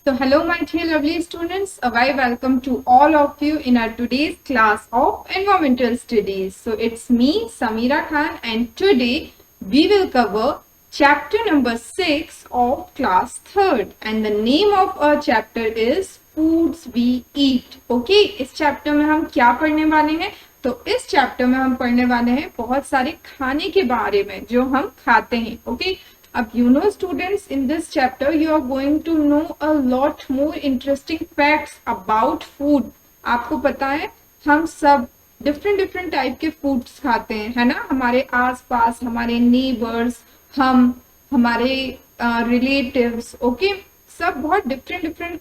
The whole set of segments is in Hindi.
So hello my dear lovely students, a very welcome to all of you in our today's class of environmental studies. So it's me Samira Khan and today we will cover chapter number 6 of class 3rd and the name of our chapter is foods we eat. Okay, इस चैप्टर में हम क्या पढ़ने वाले हैं? तो इस चैप्टर में हम पढ़ने वाले हैं बहुत सारे खाने के बारे में जो हम खाते हैं. ओके, अब students, in this chapter you are going to know a lot more interesting facts about food. आपको पता है हम सब डिफरेंट टाइप के फूड्स खाते हैं, है ना. हमारे आसपास हमारे नेबर्स, हम हमारे रिलेटिव्स, ओके, सब बहुत डिफरेंट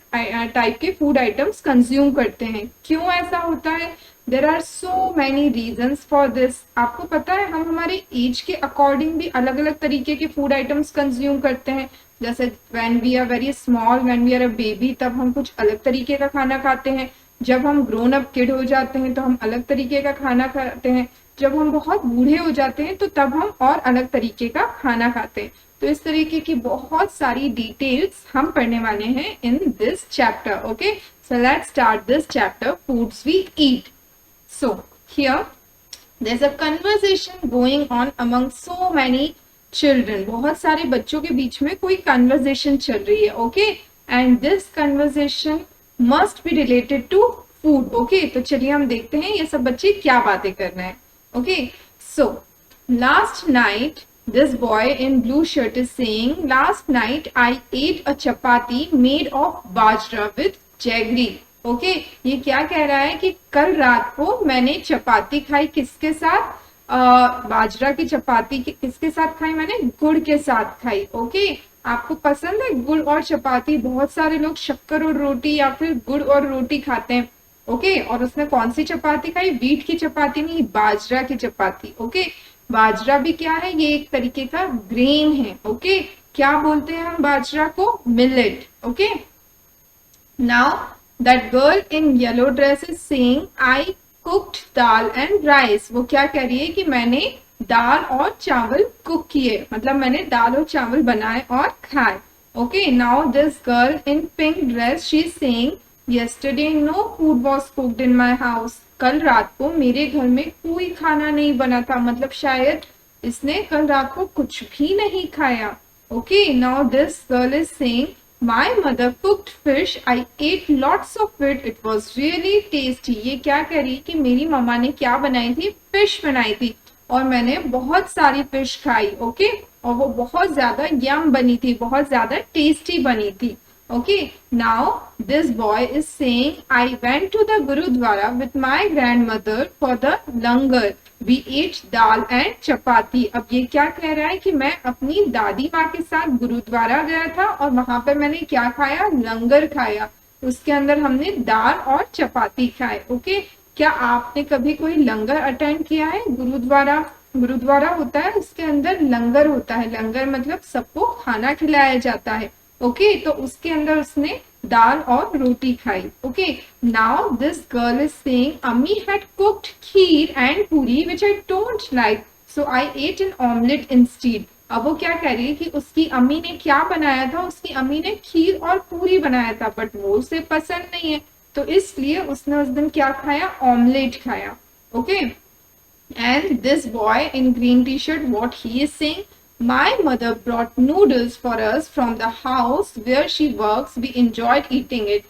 टाइप के फूड आइटम्स कंज्यूम करते हैं. क्यों ऐसा होता है? There are so many reasons for this. आपको पता है हम हमारे एज के अकॉर्डिंग भी अलग अलग तरीके के फूड आइटम्स कंज्यूम करते हैं. जैसे when we are very small, when we are a baby, तब हम कुछ अलग तरीके का खाना खाते हैं. जब हम ग्रोन अप किड हो जाते हैं तो हम अलग तरीके का खाना खाते हैं. जब हम बहुत बूढ़े हो जाते हैं तो तब हम और अलग तरीके का खाना खाते हैं. तो इस तरीके की बहुत सारी डिटेल्स हम पढ़ने वाले हैं in this chapter. Okay, so let's start this chapter, foods we eat. So here there's a conversation going on among so many children. बहुत सारे बच्चों के बीच में कोई conversation चल रही है. Okay, and this conversation must be related to food. Okay, तो चलिए हम देखते हैं ये सब बच्चे क्या बातें कर रहे हैं. Okay, so last night this boy in blue shirt is saying, last night I ate a chapati made of bajra with jaggery. Okay, ये क्या कह रहा है कि कल रात को मैंने चपाती खाई. किसके साथ? बाजरा की चपाती किसके साथ खाई? मैंने गुड़ के साथ खाई. ओके, आपको पसंद है गुड़ और चपाती? बहुत सारे लोग शक्कर और रोटी या फिर गुड़ और रोटी खाते हैं. ओके, और उसने कौन सी चपाती खाई? व्हीट की चपाती नहीं, बाजरा की चपाती. ओके, बाजरा भी क्या है? ये एक तरीके का ग्रेन है. ओके, क्या बोलते हैं हम बाजरा को? Millet. Okay, now that girl in yellow dress is saying I cooked dal and rice. वो क्या कह रही है कि मैंने दाल और चावल कुक किए, मतलब मैंने दाल और चावल बनाए और खाए. Okay, now this girl in pink dress she is saying yesterday no food was cooked in my house. कल रात को मेरे घर में कोई खाना नहीं बना था, मतलब शायद इसने कल रात को कुछ भी नहीं खाया. Okay, now this girl is saying My mother cooked fish. I ate lots of it. It was really tasty. ये क्या कह रही है कि मेरी मम्मा ने क्या बनाई थी? फिश बनाई थी और मैंने बहुत सारी फिश खाई. ओके, और वो बहुत ज्यादा यम बनी थी, बहुत ज्यादा टेस्टी बनी थी. Okay, now this boy is saying I went to the gurdwara with my grandmother for the langar. We ate dal and chapati. अब ये क्या कह रहा है कि मैं अपनी दादी माँ के साथ गुरुद्वारा गया था और वहां पर मैंने क्या खाया? लंगर खाया. उसके अंदर हमने दाल और चपाती खाए. ओके, क्या आपने कभी कोई लंगर अटेंड किया है? गुरुद्वारा होता है, उसके अंदर लंगर होता है. लंगर मतलब सबको खाना खिलाया जाता है. ओके, तो उसके अंदर उसने दाल और रोटी खाई. Okay, now this girl is saying अम्मी had cooked kheer and puri which I don't like, so I ate an omelette instead. अब वो क्या कह रही है कि उसकी अम्मी ने क्या बनाया था? उसकी अम्मी ने खीर और पूरी बनाया था, बट वो उसे पसंद नहीं है, तो इसलिए उसने उस दिन क्या खाया? ऑमलेट खाया. Okay, and this boy in green tea shirt what he is saying, My mother brought noodles for us from the house where she works. We enjoyed eating it.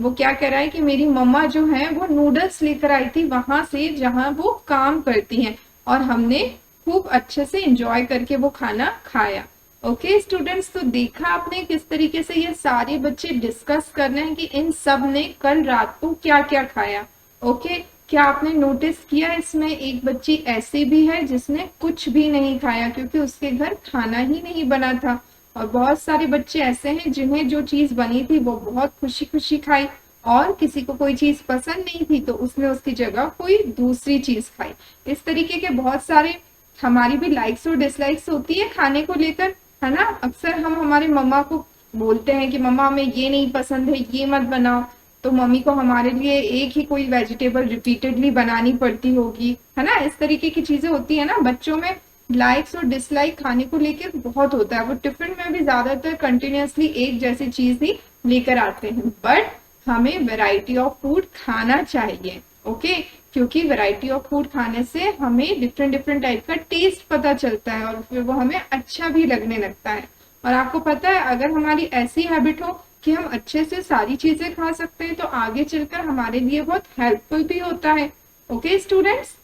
वो क्या कह रहा है कि मेरी मम्मा जो है वो नूडल्स लेकर आई थी वहां से जहां वो काम करती हैं और हमने खूब अच्छे से एंजॉय करके वो खाना खाया. ओके स्टूडेंट्स, तो देखा आपने किस तरीके से ये सारे बच्चे डिस्कस कर रहे हैं कि इन सब ने कल रात को क्या क्या खाया. ओके, क्या आपने नोटिस किया इसमें एक बच्ची ऐसी भी है जिसने कुछ भी नहीं खाया क्योंकि उसके घर खाना ही नहीं बना था, और बहुत सारे बच्चे ऐसे हैं जिन्हें जो चीज बनी थी वो बहुत खुशी खुशी खाई, और किसी को कोई चीज पसंद नहीं थी तो उसने उसकी जगह कोई दूसरी चीज खाई. इस तरीके के बहुत सारे हमारी भी लाइक्स और डिसलाइक्स होती है खाने को लेकर, है ना. अक्सर हम हमारे मम्मा को बोलते हैं कि मम्मा हमें ये नहीं पसंद है, ये मत बनाओ, तो मम्मी को हमारे लिए एक ही कोई वेजिटेबल रिपीटेडली बनानी पड़ती होगी, है ना. इस तरीके की चीजें होती है ना. बच्चों में लाइक्स और डिसलाइक खाने को लेकर बहुत होता है. वो टिफिन में भी ज्यादातर कंटिन्यूअसली एक जैसी चीज ही लेकर आते हैं, बट हमें वैरायटी ऑफ फूड खाना चाहिए। ओके, क्योंकि वैरायटी ऑफ फूड खाने से हमें डिफरेंट डिफरेंट टाइप का टेस्ट पता चलता है और फिर वो हमें अच्छा भी लगने लगता है। और आपको पता है, अगर हमारी ऐसी हैबिट हो कि हम अच्छे से सारी चीजें खा सकते हैं तो आगे चलकर हमारे लिए बहुत हेल्पफुल भी होता है। Okay students,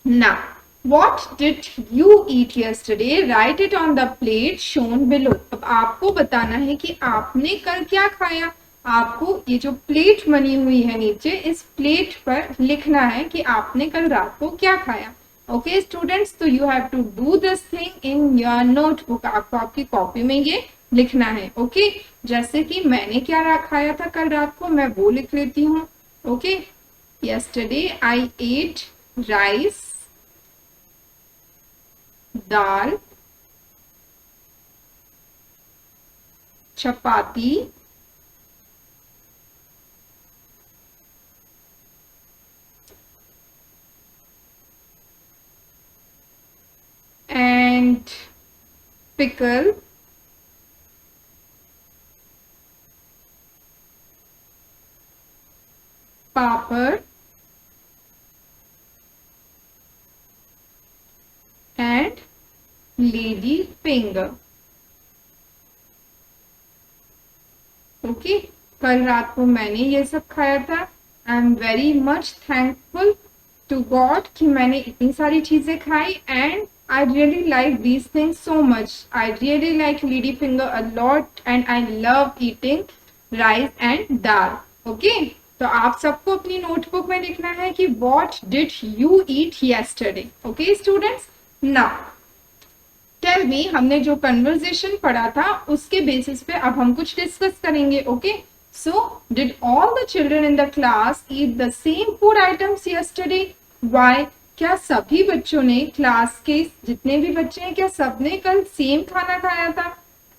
now what did you eat yesterday? Write it on the plate shown below. अब आपको बताना है कि आपने कल क्या खाया। आपको ये जो प्लेट बनी हुई है नीचे, इस प्लेट पर लिखना है कि आपने कल रात को क्या खाया। ओके स्टूडेंट्स, तो you have to do this thing in your notebook. आपको आपकी कॉपी में ये लिखना है। ओके, जैसे कि मैंने क्या खाया था कल रात को, मैं वो लिख लेती हूँ। Okay, yesterday I ate rice, dal, chapati, and pickle, papad, and lady finger। Okay, कल रात को मैंने ये सब खाया था। I am very much thankful to God कि मैंने इतनी सारी चीजें खाई, and I really like these things so much. I really like lady finger a lot and I love eating rice and dal. Okay, तो आप सबको अपनी नोटबुक में लिखना है कि what did you eat yesterday. Okay students, now tell me, हमने जो कन्वर्सेशन पढ़ा था उसके बेसिस पे अब हम कुछ डिस्कस करेंगे। Okay, so did all the children in the class eat the same food items yesterday? Why? क्या सभी बच्चों ने, क्लास के जितने भी बच्चे हैं, क्या सबने कल सेम खाना खाया था?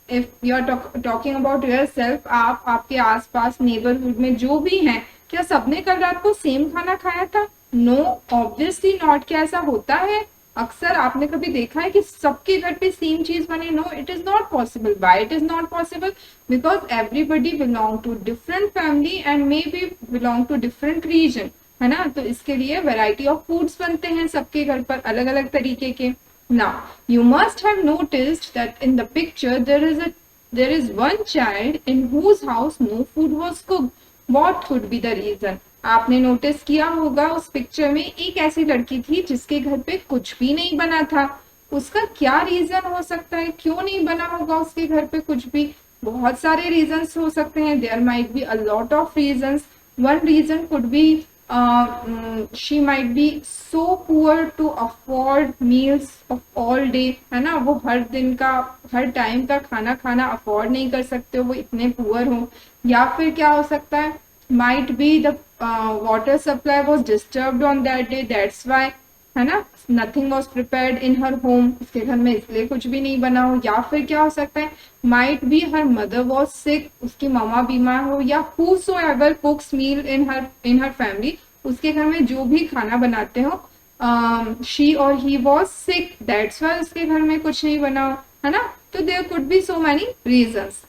If you are talking about yourself, आप आपके आसपास नेबरहुड में जो भी हैं, क्या सबने कल रात को सेम खाना खाया था? No, obviously not. क्या ऐसा होता है? अक्सर आपने कभी देखा है कि सबके घर पे सेम चीज बने? No, it is not possible. Why it is not possible? Because everybody belong to different family and may be belong to different region, है ना। तो इसके लिए वैरायटी ऑफ फूड्स बनते हैं सबके घर पर अलग अलग तरीके के। Now, you must have noticed that in the picture there is one child in whose house no food was cooked. What could be the reason? आपने नोटिस किया होगा उस पिक्चर में एक ऐसी लड़की थी जिसके घर पे कुछ भी नहीं बना था। उसका क्या रीजन हो सकता है? क्यों नहीं बना होगा उसके घर पे कुछ भी? बहुत सारे रीजंस हो सकते हैं। There might be a lot of reasons. One reason could be she might be so poor to afford meals of all day, है ना। वो हर दिन का, हर टाइम का खाना खाना अफोर्ड नहीं कर सकते हो, वो इतने पुअर हो। या फिर क्या हो सकता है, might be the water supply was disturbed on that day, that's why, है ना, nothing was prepared in her home, उसके घर में इसलिए कुछ भी नहीं बना हो। या फिर क्या हो सकता है, might be her mother was sick, उसकी मम्मा बीमार हो, या whosoever cooks meal in her family, उसके घर में जो भी खाना बनाते हो, she or he was sick, that's why उसके घर में कुछ नहीं बना हो, है ना। तो there could be so many reasons.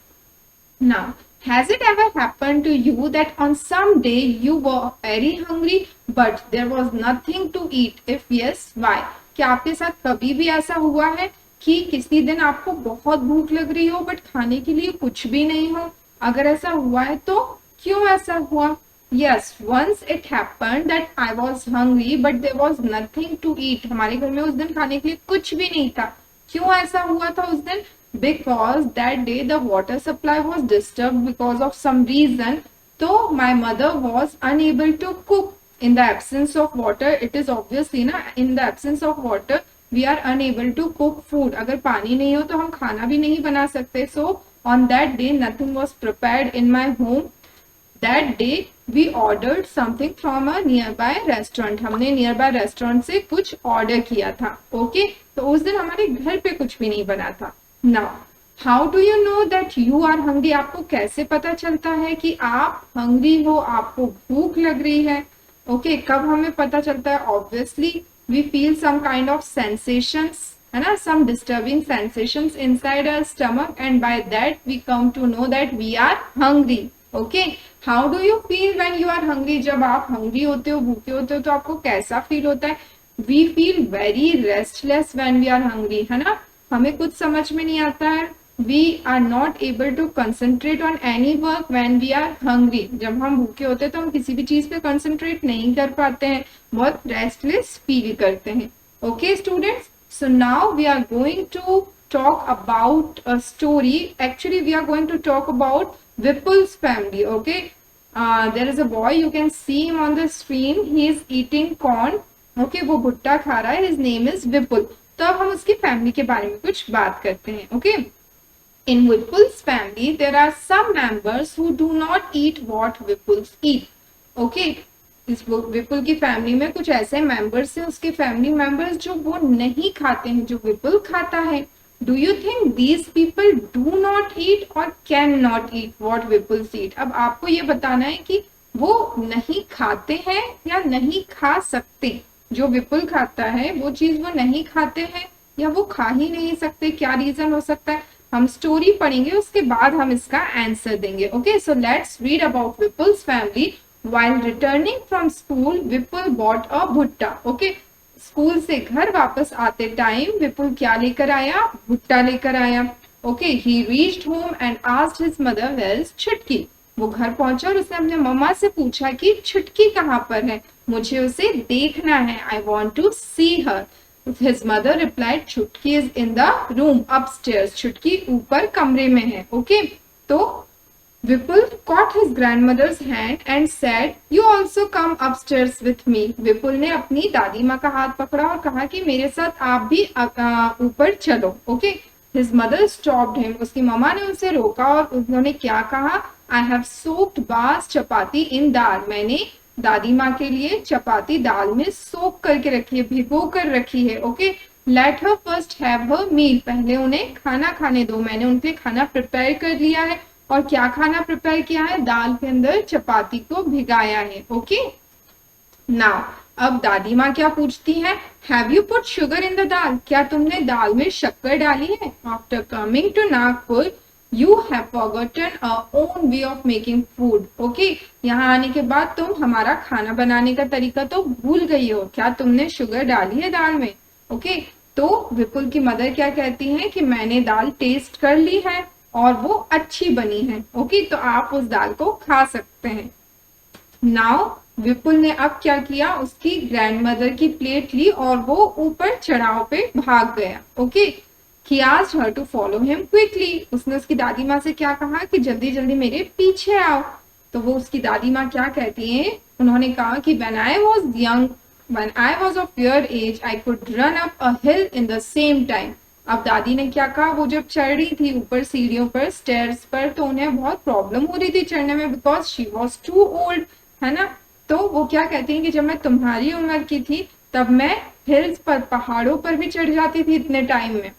Now, has it ever happened to you that on some day you were very hungry but there was nothing to eat? If yes, why? क्या आपके साथ कभी भी ऐसा हुआ है कि किसी दिन आपको बहुत भूख लग रही हो बट खाने के लिए कुछ भी नहीं हो? अगर ऐसा हुआ है तो क्यों ऐसा हुआ? Yes, once it happened that I was hungry but there was nothing to eat. हमारे घर में उस दिन खाने के लिए कुछ भी नहीं था। क्यों ऐसा हुआ था उस दिन? Because that day the water supply was disturbed because of some reason. So my mother was unable to cook. In the absence of water, it is obviously ना, in the absence of water we are unable to cook food. अगर पानी नहीं हो तो हम खाना भी नहीं बना सकते। So on that day nothing was prepared in my home. That day we ordered something from a nearby restaurant. हमने nearby restaurant से कुछ order किया था। Okay, तो उस दिन हमारे घर पे कुछ भी नहीं बना था। Now, how do you know that you are hungry? आपको कैसे पता चलता है कि आप hungry हो, आपको भूख लग रही है? Okay, कब हमें पता चलता है? Obviously, we feel some kind of sensations, है ना, some disturbing sensations inside our stomach, and by that we come to know that we are hungry. Okay, how do you feel when you are hungry? जब आप hungry होते हो, भूखे होते हो, तो आपको कैसा फील होता है? We feel very restless when we are hungry, है ना, हमें कुछ समझ में नहीं आता है. We are not able to concentrate on any work when we are hungry. जब हम भूखे होते हैं तो हम किसी भी चीज पे concentrate नहीं कर पाते हैं, बहुत restless feel करते हैं. Okay students, so now we are going to talk about a story. Actually we are going to talk about Vipul's family. Okay, there is a boy, you can see him on the screen, he is eating corn. Okay, वो भुट्टा खा रहा है, his name is Vipul. तो अब हम उसकी फैमिली के बारे में कुछ बात करते हैं. Okay, in Vipul's family there are some members who do not eat what Vipul's eat. Okay, इस विपुल की फैमिली में कुछ ऐसे मेंबर्स हैं, उसके फैमिली मेंबर्स, जो वो नहीं खाते हैं जो विपुल खाता है. Do you think these people do not eat और कैन नॉट ईट व्हाट विपुल ईट? अब आपको ये बताना है कि वो नहीं खाते हैं या नहीं खा सकते. जो विपुल खाता है वो चीज वो नहीं खाते हैं या वो खा ही नहीं सकते, क्या रीजन हो सकता है? हम स्टोरी पढ़ेंगे, उसके बाद हम इसका आंसर देंगे. Okay, so let's read about Vipul's family. While returning from school, Vipul bought a भुट्टा. Okay, स्कूल से घर वापस आते टाइम विपुल क्या लेकर आया? भुट्टा लेकर आया. Okay, he reached home and asked his mother, where is छुटकी? वो घर पहुंचा और उसने अपने मम्मा से पूछा कि छुटकी कहाँ पर है, मुझे उसे देखना है. I want to see her. His mother replied, छुटकी is in the room upstairs. छुटकी ऊपर कमरे में है. Okay, तो Vipul caught his grandmother's hand and said, "You also come upstairs with me." विपुल ने अपनी दादी माँ का हाथ पकड़ा और कहा कि मेरे साथ आप भी ऊपर चलो. Okay, his mother stopped him. उसकी मम्मा ने उसे रोका और उन्होंने क्या कहा? I have soaked बास चपाती in दाल. मैंने दादी माँ के लिए चपाती दाल में सोक करके रखी है, भिगो कर रखी है. Okay, let her first have her meal. पहले उन्हें खाना खाने दो. मैंने उनके लिए खाना प्रिपेयर कर लिया है. और क्या खाना प्रिपेयर किया है? दाल के अंदर चपाती को भिगाया है. ओके, नाउ अब दादी माँ क्या पूछती है? Have you put sugar in the dal? क्या तुमने दाल में शक्कर डाली है? After coming to Nagpur you have forgotten our own way of making food. Okay, यहाँ आने के बाद तुम हमारा खाना बनाने का तरीका तो भूल गई हो. क्या तुमने शुगर डाली है दाल में? ओके, तो विपुल की मदर क्या कहती है कि मैंने दाल टेस्ट कर ली है और वो अच्छी बनी है. ओके, तो आप उस दाल को खा सकते हैं. नाउ विपुल ने अब क्या किया? उसकी ग्रैंडमदर की प्लेट ली और वो ऊपर चढ़ाव पे भाग गया. Okay, he asked her to follow him quickly. उसने उसकी दादी माँ से क्या कहा कि जल्दी जल्दी मेरे पीछे आओ. तो वो उसकी दादी माँ क्या कहती हैं? उन्होंने कहा कि when I was of your age I could run up a hill in the same time. अब दादी ने क्या कहा? वो जब चढ़ रही थी ऊपर सीढ़ियों पर, स्टेयर्स पर, तो उन्हें बहुत प्रॉब्लम हो रही थी चढ़ने में, because she was too old, है ना. तो वो क्या कहती हैं कि जब मैं तुम्हारी उम्र की थी तब मैं हिल्स पर, पहाड़ों पर भी चढ़ जाती थी इतने टाइम में.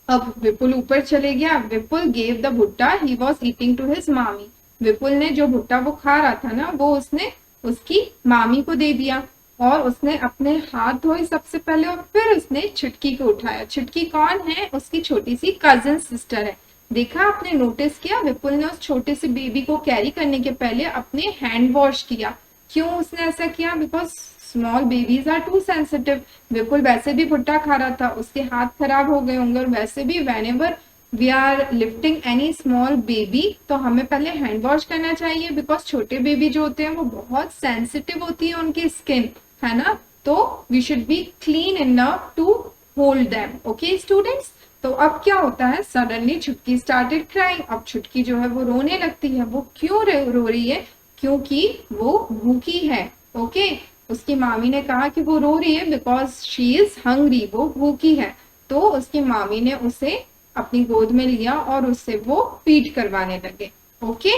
अब विपुल ऊपर चले गया. विपुल gave the bhutta he was eating to his मामी. विपुल ने जो भुट्टा वो खा रहा था ना, वो उसने उसकी मामी को दे दिया और उसने अपने हाथ धोए सबसे पहले और फिर उसने छुटकी को उठाया. छुटकी कौन है? उसकी छोटी सी कजन सिस्टर है. देखा आपने, नोटिस किया? विपुल ने उस छोटे से बेबी को कैरी करने के पहले अपने हैंड वॉश किया. क्यों उसने ऐसा किया? Because small babies are too sensitive. Vipul वैसे भी भुट्टा खा रहा था, उसके हाथ खराब हो गए होंगे, और वैसे भी whenever we are lifting any small baby तो हमें पहले हैंड वॉश करना चाहिए, बिकॉज छोटे बेबी जो होते हैं वो बहुत सेंसिटिव होती है उनकी स्किन, है ना. तो we should be clean enough to hold them. Okay students, तो अब क्या होता है? सडनली छुटकी स्टार्टेड क्राइंग. अब छुटकी जो है वो रोने लगती है. वो क्यों रो रही है? क्योंकि वो भूखी है. ओके, उसकी मामी ने कहा कि वो रो रही है बिकॉज शी इज हंग्री, वो भूखी है. तो उसकी मामी ने उसे अपनी गोद में लिया और उससे वो फीड करवाने लगे. ओके,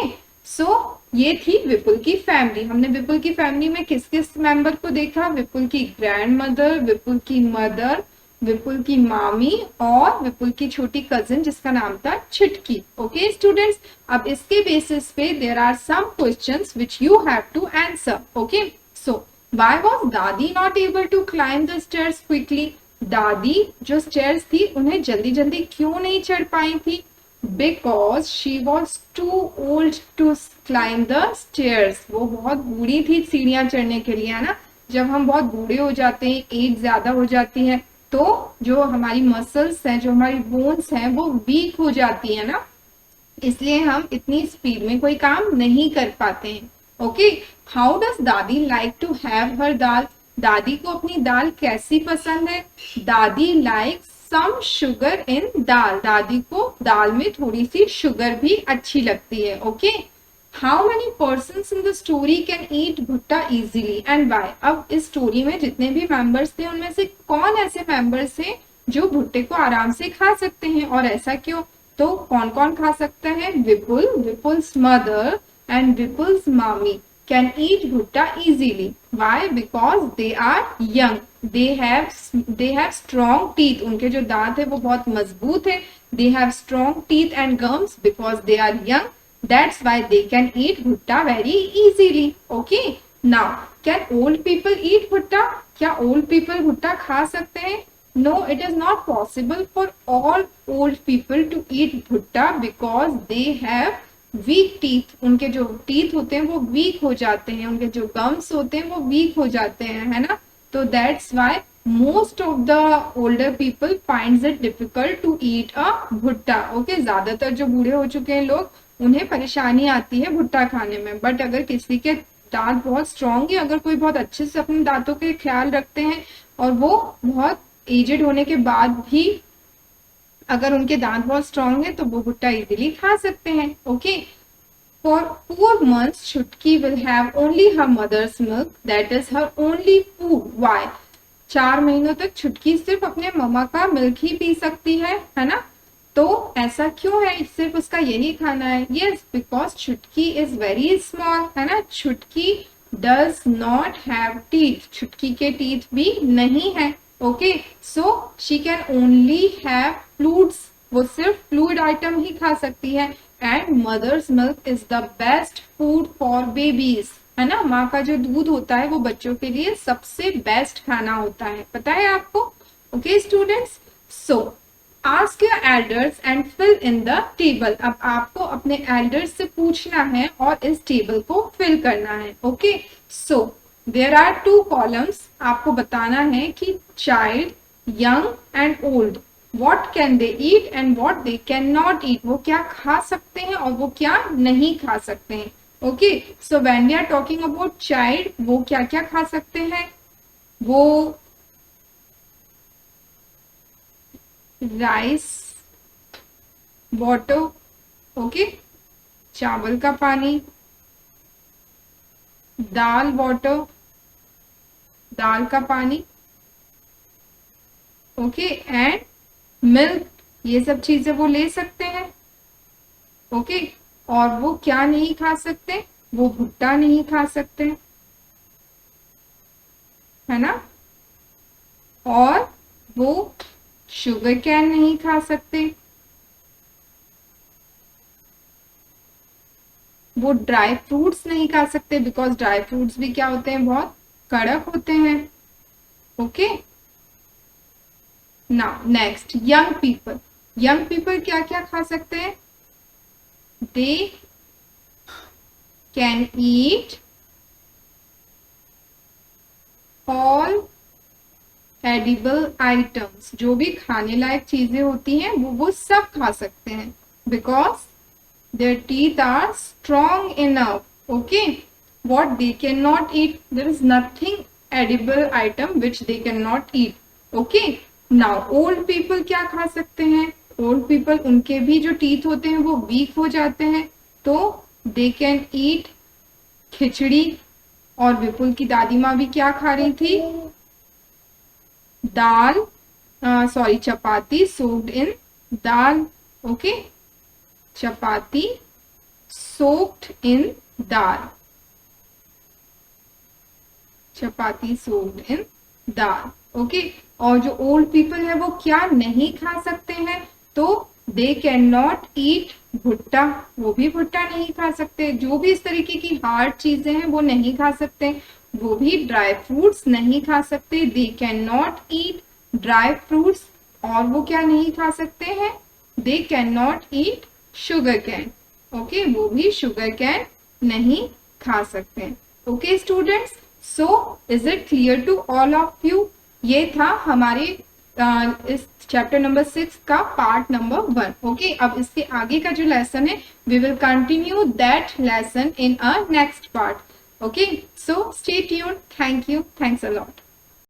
सो ये थी विपुल की फैमिली. हमने विपुल की फैमिली में किस किस मेंबर को देखा? विपुल की ग्रैंड मदर, विपुल की मदर, विपुल की मामी और विपुल की छोटी कजिन जिसका नाम था छुटकी. ओके स्टूडेंट्स, अब इसके बेसिस पे there are some questions which you have to answer. Okay, so why was dadi not able to climb the stairs quickly? दादी जो स्टेयर्स थी उन्हें जल्दी जल्दी क्यों नहीं चढ़ पाई थी? Because she was too old to climb the stairs. वो बहुत बूढ़ी थी सीढ़ियां चढ़ने के लिए, है ना। जब हम बहुत बूढ़े हो जाते हैं, एज ज्यादा हो जाती है, तो जो हमारी मसल्स हैं, जो हमारी बोन्स हैं, वो वीक हो जाती है ना, इसलिए हम इतनी स्पीड में कोई काम नहीं कर पाते हैं। ओके, हाउ डज दादी लाइक टू हैव हर दाल? दादी को अपनी दाल कैसी पसंद है? दादी लाइक सम शुगर इन दाल। दादी को दाल में थोड़ी सी शुगर भी अच्छी लगती है। Okay, how many persons in the story can eat bhutta easily and Y? अब इस स्टोरी में जितने भी मेंबर्स थे उनमें से कौन ऐसे मेंबर्स हैं जो भुट्टे को आराम से खा सकते हैं, और ऐसा क्यों? तो कौन कौन खा सकता है? विपुल, विपुल्स मदर एंड विपुल्स मामी can eat bhutta easily. Why? Because they are young, they have strong teeth. उनके जो दांत है वो बहुत मजबूत है। They have strong teeth and gums because they are young, that's why they can eat bhutta very easily. Okay, now can old people eat bhutta? क्या old people भुट्टा खा सकते हैं? No, it is not possible for all old people to eat bhutta because they have weak teeth. उनके जो teeth होते हैं वो weak हो जाते हैं, उनके जो gums होते हैं वो weak हो जाते हैं, है ना। तो that's why most of the older people finds it difficult to eat a भुट्टा. Okay, ज्यादातर जो बूढ़े हो चुके हैं लोग, उन्हें परेशानी आती है भुट्टा खाने में। बट अगर किसी के दांत बहुत स्ट्रांग है, अगर कोई बहुत अच्छे से अपने दांतों के ख्याल रखते हैं और वो बहुत एजेड होने के बाद भी अगर उनके दांत बहुत स्ट्रांग है, तो वो भुट्टा इजीली खा सकते हैं। Okay, for 4 months Chutki will have only her mother's milk, that is her only food. Why? 4 महीनों तक छुटकी सिर्फ अपने मम्मा का मिल्क ही पी सकती है ना। तो ऐसा क्यों है? सिर्फ उसका यही खाना है? यस, बिकॉज छुटकी इज वेरी स्मॉल, है ना। छुटकी डज नॉट हैव टीथ, छुटकी के टीथ भी नहीं है। Okay, so she can only have fluids, वो सिर्फ फ्लूइड आइटम ही खा सकती है। And mother's milk is the best food for babies, है ना। माँ का जो दूध होता है वो बच्चों के लिए सबसे बेस्ट खाना होता है, पता है आपको। Okay students, so ask your elders and fill in the table. अब आपको अपने एल्डर्स से पूछना है और इस टेबल को फिल करना है। Okay, so there are 2 columns. आपको बताना है कि child, young and old, what can they eat and what they can not eat. वो क्या खा सकते हैं और वो क्या नहीं खा सकते हैं। Okay, so when we are talking about child, वो क्या क्या खा सकते हैं? वो राइस वाटर, ओके, चावल का पानी, दाल वाटर, दाल का पानी, ओके, एंड मिल्क, ये सब चीजें वो ले सकते हैं। ओके, और वो क्या नहीं खा सकते? वो भुट्टा नहीं खा सकते, है ना। और वो शुगर कैन नहीं खा सकते, वो ड्राई फ्रूट्स नहीं खा सकते, बिकॉज ड्राई फ्रूट्स भी क्या होते हैं? बहुत कड़क होते हैं। Okay, now next, young people. Young people क्या क्या खा सकते हैं? They can eat all edible items. जो भी खाने लायक चीजें होती हैं वो सब खा सकते हैं, because their teeth are strong enough. Okay, what they cannot eat, there is nothing edible item which they cannot eat. Okay, now old people क्या खा सकते हैं? old people, उनके भी जो teeth होते हैं वो weak हो जाते हैं, तो they can eat खिचड़ी। और विपुल की दादी माँ भी क्या खा रही थी? Dal, sorry, chapati soaked in dal. Okay, chapati soaked in dal, chapati soaked in dal. Okay, और जो ओल्ड पीपल है वो क्या नहीं खा सकते हैं? तो दे कैन नॉट ईट भुट्टा, वो भी भुट्टा नहीं खा सकते। जो भी इस तरीके की हार्ड चीजें हैं वो नहीं खा सकते। वो भी ड्राई फ्रूट्स नहीं खा सकते, they can not eat dry fruits, और वो क्या नहीं खा सकते हैं, they can not eat sugar cane. Okay, वो भी शुगर कैन नहीं खा सकते हैं। Okay students, so is it clear to all of you? ये था हमारे इस चैप्टर नंबर 6 का पार्ट नंबर 1। ओके, अब इसके आगे का जो लेसन है, we will continue that lesson in a next part. Okay, so stay tuned. Thank you, thanks a lot.